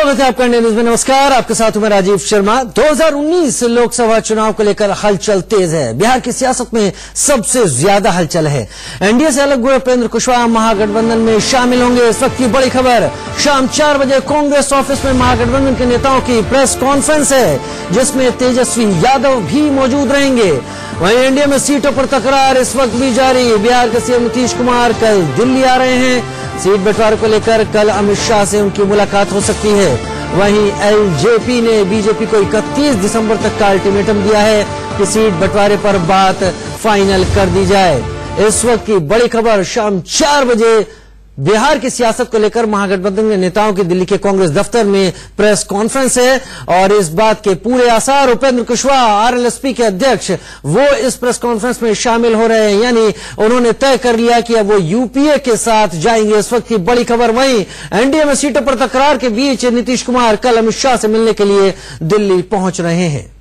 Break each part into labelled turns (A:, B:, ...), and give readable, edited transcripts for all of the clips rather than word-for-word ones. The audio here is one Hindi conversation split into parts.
A: स्वागत है आपका इंडिया न्यूज में। नमस्कार, आपके साथ हूं मैं राजीव शर्मा। 2019 लोकसभा चुनाव को लेकर हलचल तेज है। बिहार की सियासत में सबसे ज्यादा हलचल है। एनडीए से अलग हुए उपेंद्र कुशवाहा महागठबंधन में शामिल होंगे। इस वक्त की बड़ी खबर, शाम 4 बजे कांग्रेस ऑफिस में महागठबंधन के नेताओं की प्रेस कॉन्फ्रेंस है, जिसमें तेजस्वी यादव भी मौजूद रहेंगे। वहीं एनडीए में सीटों पर तकरार इस वक्त भी जारी। बिहार के सीएम नीतीश कुमार कल दिल्ली आ रहे हैं। सीट बंटवारे को लेकर कल अमित शाह से उनकी मुलाकात हो सकती है। वहीं एलजेपी ने बीजेपी को 31 दिसंबर तक का अल्टीमेटम दिया है कि सीट बंटवारे पर बात फाइनल कर दी जाए। इस वक्त की बड़ी खबर, शाम 4 बजे बिहार की सियासत को लेकर महागठबंधन के नेताओं की दिल्ली के कांग्रेस दफ्तर में प्रेस कॉन्फ्रेंस है और इस बात के पूरे आसार, उपेंद्र कुशवाहा आरएलएसपी के अध्यक्ष, वो इस प्रेस कॉन्फ्रेंस में शामिल हो रहे हैं। यानी उन्होंने तय कर लिया कि अब वो यूपीए के साथ जाएंगे। इस वक्त की बड़ी खबर। वहीं एनडीए में सीटों पर तकरार के बीच नीतीश कुमार कल अमित शाह से मिलने के लिए दिल्ली पहुंच रहे हैं।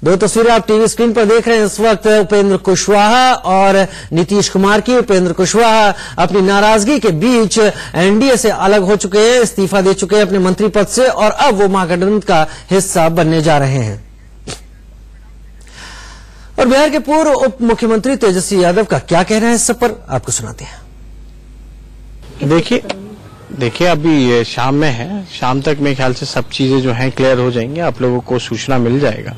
A: दो तस्वीरें आप टीवी स्क्रीन पर देख रहे हैं इस वक्त उपेंद्र कुशवाहा और नीतीश कुमार की। उपेंद्र कुशवाहा अपनी नाराजगी के बीच एनडीए से अलग हो चुके हैं, इस्तीफा दे चुके हैं अपने मंत्री पद से और अब वो महागठबंधन का हिस्सा बनने जा रहे हैं। और बिहार के पूर्व उप मुख्यमंत्री तेजस्वी यादव का क्या कहना है इस सब पर, आपको सुनाते हैं।
B: देखिए अभी ये शाम में है, शाम तक मेरे ख्याल से सब चीजें जो हैं क्लियर हो जाएंगी, आप लोगों को सूचना मिल जाएगा।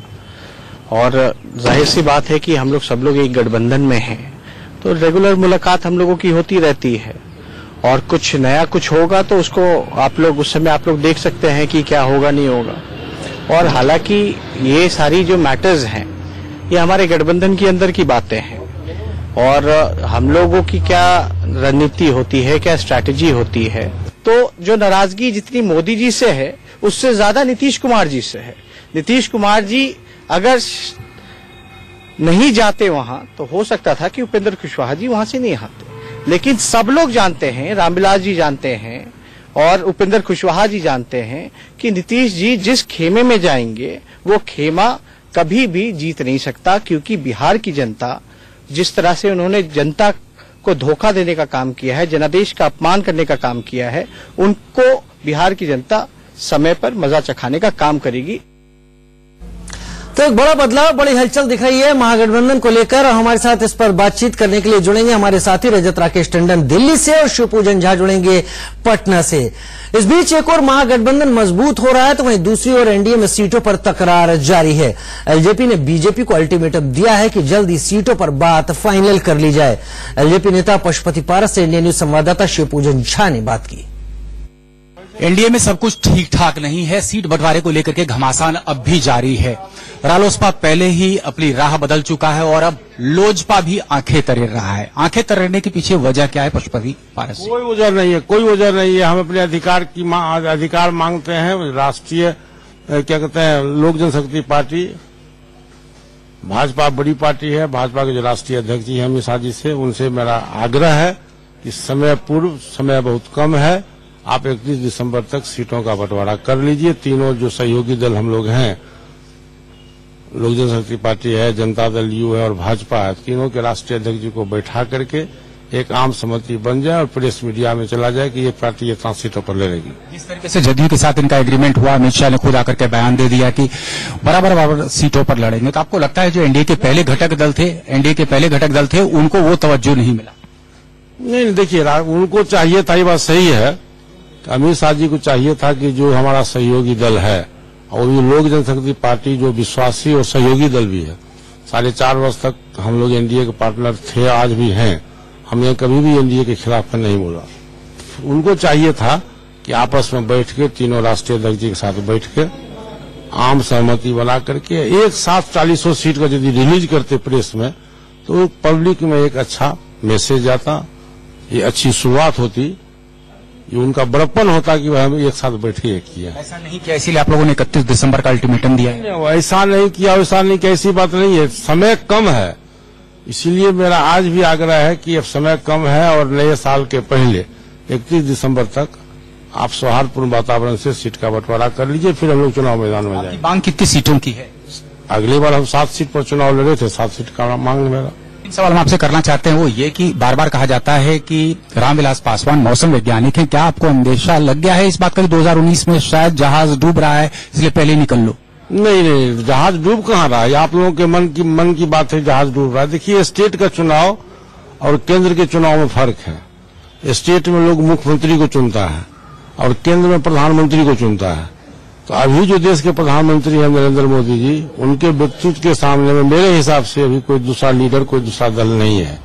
B: और जाहिर सी बात है कि हम लोग सब लोग एक गठबंधन में हैं, तो रेगुलर मुलाकात हम लोगों की होती रहती है और कुछ नया कुछ होगा तो उसको आप लोग उस समय आप लोग देख सकते हैं कि क्या होगा नहीं होगा। और हालांकि ये सारी जो मैटर्स हैं ये हमारे गठबंधन के अंदर की बातें हैं और हम लोगों की क्या रणनीति होती है, क्या स्ट्रैटेजी होती है। तो जो नाराजगी जितनी मोदी जी से है उससे ज्यादा नीतीश कुमार जी से है। नीतीश कुमार जी अगर नहीं जाते वहां तो हो सकता था कि उपेंद्र कुशवाहा जी वहां से नहीं आते, लेकिन सब लोग जानते हैं, रामविलास जी जानते हैं और उपेंद्र कुशवाहा जी जानते हैं कि नीतीश जी जिस खेमे में जाएंगे वो खेमा कभी भी जीत नहीं सकता, क्योंकि बिहार की जनता जिस तरह से उन्होंने जनता को धोखा देने का काम किया है, जनादेश का अपमान करने का काम किया है, उनको बिहार की जनता समय पर मजा चखाने का काम करेगी।
A: तो एक बड़ा बदलाव, बड़ी हलचल दिख रही है महागठबंधन को लेकर। हमारे साथ इस पर बातचीत करने के लिए जुड़ेंगे हमारे साथी रजत राकेश टंडन दिल्ली से और शिवपूजन झा जुड़ेंगे पटना से। इस बीच एक और महागठबंधन मजबूत हो रहा है तो वहीं दूसरी ओर एनडीए में सीटों पर तकरार जारी है। एलजेपी ने बीजेपी को अल्टीमेटम दिया है कि जल्दी सीटों पर बात फाइनल कर ली जाए। एलजेपी नेता पशुपति पारस से इंडिया न्यूज संवाददाता शिवपूजन झा ने बात की।
C: एनडीए में सब कुछ ठीक ठाक नहीं है। सीट बंटवारे को लेकर के घमासान अब भी जारी है। रालोसपा पहले ही अपनी राह बदल चुका है और अब लोजपा भी आंखें तरेर रहा है। आंखें तरेरने के पीछे वजह क्या है पशुपति पारस?
D: कोई वजह नहीं है, कोई वजह नहीं है। हम अपने अधिकार मांगते हैं। राष्ट्रीय क्या कहते हैं, लोक जनशक्ति पार्टी, भाजपा बड़ी पार्टी है। भाजपा के जो राष्ट्रीय अध्यक्ष जी हैं अमित शाह जी से, उनसे मेरा आग्रह है कि समय पूर्व, समय बहुत कम है, आप 31 दिसंबर तक सीटों का बंटवारा कर लीजिए। तीनों जो सहयोगी दल हम लोग हैं, लोक जनशक्ति पार्टी है, जनता दल यू है और भाजपा है, तीनों के राष्ट्रीय अध्यक्ष जी को बैठा करके एक आम सहमति बन जाए और प्रेस मीडिया में चला जाए कि ये पार्टी इतना सीटों पर ले लेगी।
C: जिस तरीके से जदयू के साथ इनका एग्रीमेंट हुआ, अमित शाह ने खुद आकर के बयान दे दिया कि बराबर सीटों पर लड़ेंगे, तो आपको लगता है जो एनडीए के पहले घटक दल थे उनको वो तवज्जो नहीं मिला?
D: नहीं, देखिए उनको चाहिए था, ये बात सही है, अमित शाह जी को चाहिए था कि जो हमारा सहयोगी दल है और ये लोक जनशक्ति पार्टी जो विश्वासी और सहयोगी दल भी है, 4.5 वर्ष तक हम लोग एनडीए के पार्टनर थे, आज भी हैं, हमने कभी भी एनडीए के खिलाफ नहीं बोला। उनको चाहिए था कि आपस में बैठ के तीनों राष्ट्रीय अध्यक्ष जी के साथ बैठ के आम सहमति बना करके एक साथ 40 सीट का यदि रिलीज करते प्रेस में तो पब्लिक में एक अच्छा मैसेज जाता, ये अच्छी शुरुआत होती, ये उनका बड़प्पन होता कि हम एक साथ बैठे एक किया।
C: ऐसा नहीं किया, इसीलिए आप लोगों ने 31 दिसंबर का अल्टीमेटम दिया है।
D: ऐसा नहीं किया, वैसा नहीं किया, ऐसी बात नहीं है। समय कम है, इसीलिए मेरा आज भी आग्रह है कि अब समय कम है और नए साल के पहले 31 दिसंबर तक आप सौहार्दपूर्ण वातावरण से सीट का बंटवारा कर लीजिए, फिर हम लोग चुनाव मैदान में जाएंगे।
C: मांग कितनी सीटों की है?
D: अगली बार हम 7 सीट पर चुनाव लड़े थे, 7 सीट का मांग मेरा।
C: एक सवाल हम आपसे करना चाहते हैं वो ये कि बार बार कहा जाता है कि रामविलास पासवान मौसम वैज्ञानिक हैं, क्या आपको अंदेशा लग गया है इस बात का कि 2019 में शायद जहाज डूब रहा है इसलिए पहले ही निकल लो?
D: नहीं, जहाज डूब कहाँ रहा है? आप लोगों के मन की बात है, जहाज डूब रहा है। देखिए, स्टेट का चुनाव और केंद्र के चुनाव में फर्क है। स्टेट में लोग मुख्यमंत्री को चुनता है और केंद्र में प्रधानमंत्री को चुनता है। तो अभी जो देश के प्रधानमंत्री हैं नरेंद्र मोदी जी, उनके व्यक्तित्व के सामने में मेरे हिसाब से अभी कोई दूसरा लीडर, कोई दूसरा दल नहीं है।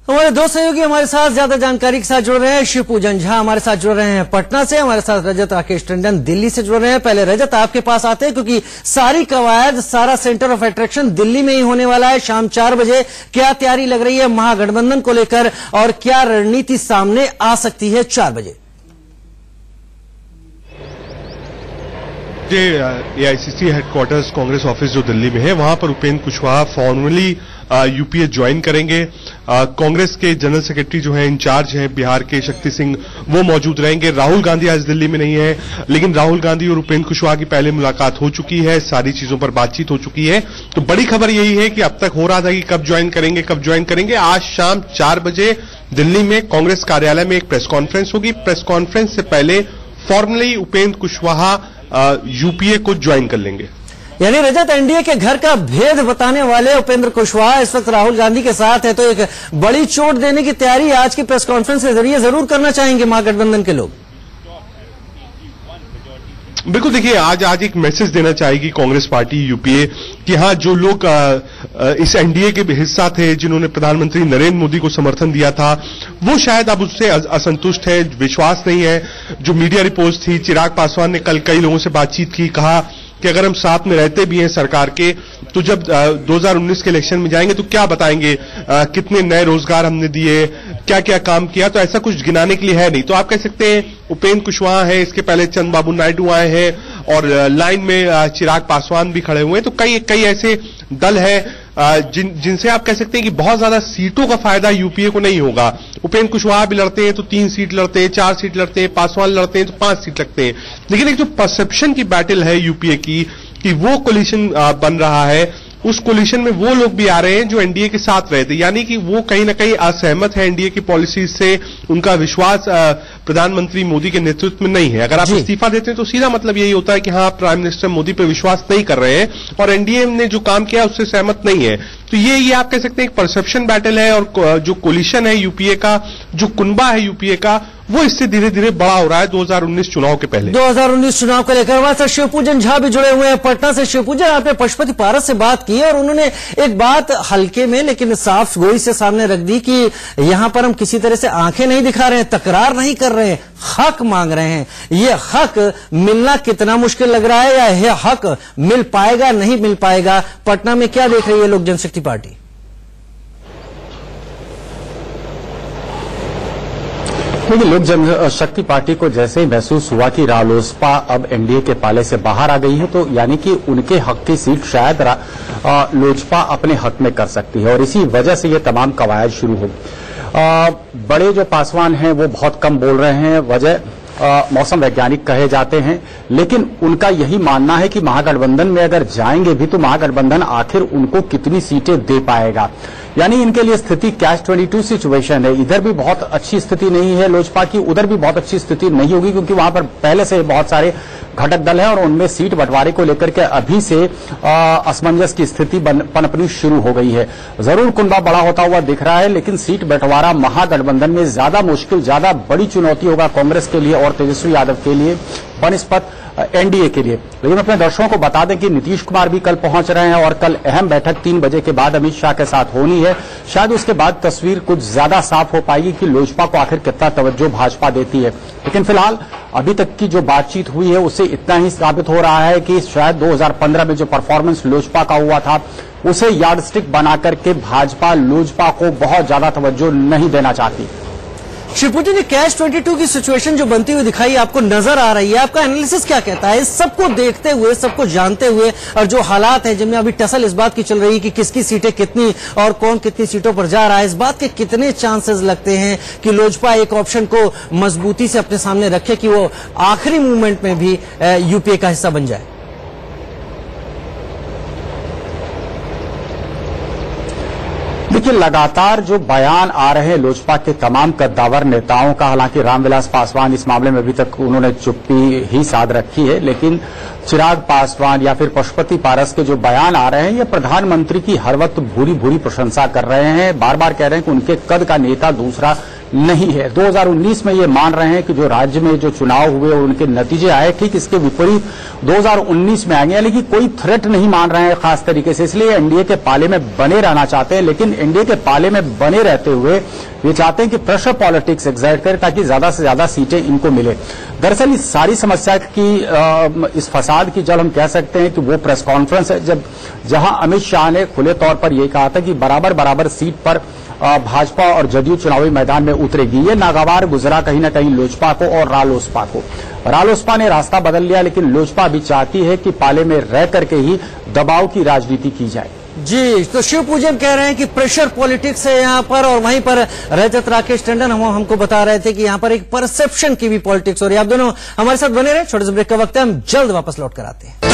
A: हमारे दो सहयोगी हमारे साथ ज्यादा जानकारी के साथ जुड़ रहे हैं। शिवपूजन झा हमारे साथ जुड़ रहे हैं पटना से, हमारे साथ रजत राकेश टंडन दिल्ली से जुड़ रहे हैं। पहले रजत आपके पास आते हैं क्योंकि सारी कवायद, सारा सेंटर ऑफ अट्रैक्शन दिल्ली में ही होने वाला है। शाम 4 बजे क्या तैयारी लग रही है महागठबंधन को लेकर और क्या रणनीति सामने आ सकती है 4 बजे?
E: एआईसीसी हेडक्वार्टर्स कांग्रेस ऑफिस जो दिल्ली में है, वहां पर Upendra Kushwaha formally UPA join करेंगे। कांग्रेस के जनरल सेक्रेटरी जो है, इंचार्ज है बिहार के, शक्ति सिंह, वो मौजूद रहेंगे। राहुल गांधी आज दिल्ली में नहीं है, लेकिन राहुल गांधी और उपेंद्र कुशवाहा की पहले मुलाकात हो चुकी है, सारी चीजों पर बातचीत हो चुकी है। तो बड़ी खबर यही है कि अब तक हो रहा था कि कब ज्वाइन करेंगे। आज शाम 4 बजे दिल्ली में कांग्रेस कार्यालय में एक प्रेस कॉन्फ्रेंस होगी। प्रेस कॉन्फ्रेंस से पहले फॉर्मली उपेंद्र कुशवाहा यूपीए को ज्वाइन कर लेंगे।
A: यानी रजत, एनडीए के घर का भेद बताने वाले उपेंद्र कुशवाहा इस वक्त राहुल गांधी के साथ है, तो एक बड़ी चोट देने की तैयारी आज की प्रेस कॉन्फ्रेंस के जरिए जरूर करना चाहेंगे महागठबंधन के लोग।
E: बिल्कुल, देखिए आज एक मैसेज देना चाहेगी कांग्रेस पार्टी यूपीए कि हाँ, जो लोग इस एनडीए के हिस्सा थे, जिन्होंने प्रधानमंत्री नरेंद्र मोदी को समर्थन दिया था, वो शायद अब उससे असंतुष्ट है, विश्वास नहीं है। जो मीडिया रिपोर्ट्स थी, चिराग पासवान ने कल कई लोगों से बातचीत की, कहा कि अगर हम साथ में रहते भी हैं सरकार के, तो जब 2019 के इलेक्शन में जाएंगे तो क्या बताएंगे, कितने नए रोजगार हमने दिए, क्या क्या काम किया, तो ऐसा कुछ गिनाने के लिए है नहीं। तो आप कह सकते हैं उपेंद्र कुशवाहा है, इसके पहले चंद्रबाबू नायडू आए हैं और लाइन में चिराग पासवान भी खड़े हुए हैं। तो कई ऐसे दल है जिनसे आप कह सकते हैं कि बहुत ज्यादा सीटों का फायदा यूपीए को नहीं होगा। उपेंद्र कुशवाहा भी लड़ते हैं तो 3 सीट लड़ते हैं, 4 सीट लड़ते हैं, पासवान लड़ते हैं तो 5 सीट लगते हैं। लेकिन एक जो परसेप्शन की बैटल है यूपीए की, कि वो कोलिशन बन रहा है, उस कोलिशन में वो लोग भी आ रहे हैं जो एनडीए के साथ रहे थे, यानी कि वो कहीं ना कहीं असहमत है एनडीए की पॉलिसी से। उनका विश्वास प्रधानमंत्री मोदी के नेतृत्व में नहीं है। अगर आप इस्तीफा देते हैं तो सीधा मतलब यही होता है कि हाँ, प्राइम मिनिस्टर मोदी पर विश्वास नहीं कर रहे हैं और एनडीए ने जो काम किया उससे सहमत नहीं है। तो ये आप कह सकते हैं एक परसेप्शन बैटल है, और जो कोलिशन है यूपीए का, जो कुनबा है यूपीए का, वो इससे धीरे धीरे बड़ा हो रहा है 2019 चुनाव के पहले।
A: 2019 चुनाव को लेकर हमारे साथ शिवपूजन झा भी जुड़े हुए हैं पटना से। शिवपूजन, आपने पशुपति पारस से बात की और उन्होंने एक बात हल्के में लेकिन साफ गोई से सामने रख दी कि यहां पर हम किसी तरह से आंखें नहीं दिखा रहे हैं, तकरार नहीं कर रहे हैं, हक मांग रहे हैं। ये हक मिलना कितना मुश्किल लग रहा है, या यह हक मिल पाएगा नहीं मिल पाएगा? पटना में क्या देख रही है लोक जनशक्ति पार्टी?
C: देखिए, लोक जनशक्ति पार्टी को जैसे ही महसूस हुआ कि रालोसपा अब एनडीए के पाले से बाहर आ गई है, तो यानी कि उनके हक की सीट शायद लोजपा अपने हक में कर सकती है, और इसी वजह से ये तमाम कवायद शुरू होगी। बड़े जो पासवान हैं वो बहुत कम बोल रहे हैं, वजह मौसम वैज्ञानिक कहे जाते हैं, लेकिन उनका यही मानना है कि महागठबंधन में अगर जाएंगे भी तो महागठबंधन आखिर उनको कितनी सीटें दे पाएगा। यानी इनके लिए स्थिति कैच 22 सिचुएशन है। इधर भी बहुत अच्छी स्थिति नहीं है लोजपा की, उधर भी बहुत अच्छी स्थिति नहीं होगी, क्योंकि वहां पर पहले से बहुत सारे घटक दल हैं और उनमें सीट बंटवारे को लेकर के अभी से असमंजस की स्थिति पनपनी शुरू हो गई है। जरूर कुनबा बड़ा होता हुआ दिख रहा है, लेकिन सीट बंटवारा महागठबंधन में ज्यादा मुश्किल, ज्यादा बड़ी चुनौती होगा कांग्रेस के लिए और तेजस्वी यादव के लिए बनस्पत एनडीए के लिए। लेकिन अपने दर्शकों को बता दें कि नीतीश कुमार भी कल पहुंच रहे हैं और कल अहम बैठक 3 बजे के बाद अमित शाह के साथ होनी है। शायद उसके बाद तस्वीर कुछ ज्यादा साफ हो पाएगी कि लोजपा को आखिर कितना तवज्जो भाजपा देती है। लेकिन फिलहाल अभी तक की जो बातचीत हुई है उससे इतना ही साबित हो रहा है कि शायद 2015 में जो परफॉर्मेंस लोजपा का हुआ था उसे यार्डस्टिक बना करके भाजपा लोजपा को बहुत ज्यादा तवज्जो नहीं देना चाहती।
A: शिवपूजन, कैच 22 की सिचुएशन जो बनती हुई दिखाई आपको नजर आ रही है, आपका एनालिसिस क्या कहता है? सबको देखते हुए, सबको जानते हुए, और जो हालात है जिनमें अभी टसल इस बात की चल रही है कि किसकी सीटें कितनी और कौन कितनी सीटों पर जा रहा है, इस बात के कितने चांसेस लगते हैं कि लोजपा एक ऑप्शन को मजबूती से अपने सामने रखे कि वो आखिरी मूवमेंट में भी यूपीए का हिस्सा बन जाए?
C: देखिए, लगातार जो बयान आ रहे हैं लोजपा के तमाम कद्दावर नेताओं का, हालांकि रामविलास पासवान इस मामले में अभी तक उन्होंने चुप्पी ही साध रखी है, लेकिन चिराग पासवान या फिर पशुपति पारस के जो बयान आ रहे हैं, ये प्रधानमंत्री की हर वक्त भूरी भूरी प्रशंसा कर रहे हैं। बार बार कह रहे हैं कि उनके कद का नेता दूसरा नहीं है। 2019 में ये मान रहे हैं कि जो राज्य में जो चुनाव हुए और उनके नतीजे आए, ठीक इसके विपरीत 2019 में आएंगे, यानी कि कोई थ्रेट नहीं मान रहे हैं खास तरीके से। इसलिए एनडीए के पाले में बने रहना चाहते हैं, लेकिन एनडीए के पाले में बने रहते हुए ये चाहते हैं कि प्रेशर पॉलिटिक्स एग्जर्ट करें ताकि ज्यादा से ज्यादा सीटें इनको मिले। दरअसल इस सारी समस्या की, इस फसाद की जड़ हम कह सकते हैं कि वो प्रेस कॉन्फ्रेंस है जहां अमित शाह ने खुले तौर पर यह कहा था कि बराबर बराबर सीट पर भाजपा और जदयू चुनावी मैदान में उतरेगी। ये नागवार गुजरा कहीं ना कहीं लोजपा को और रालोसपा को। रालोसपा ने रास्ता बदल लिया, लेकिन लोजपा भी चाहती है कि पाले में रह करके ही दबाव की राजनीति की जाए।
A: जी, तो शिव पूजन कह रहे हैं कि प्रेशर पॉलिटिक्स है यहाँ पर, और वहीं पर रजत राकेश टंडन हमको बता रहे थे कि यहाँ पर एक परसेप्शन की भी पॉलिटिक्स हो रही है। आप दोनों हमारे साथ बने रहे, छोटे से ब्रेक का वक्त है, हम जल्द वापस लौट कर आते हैं।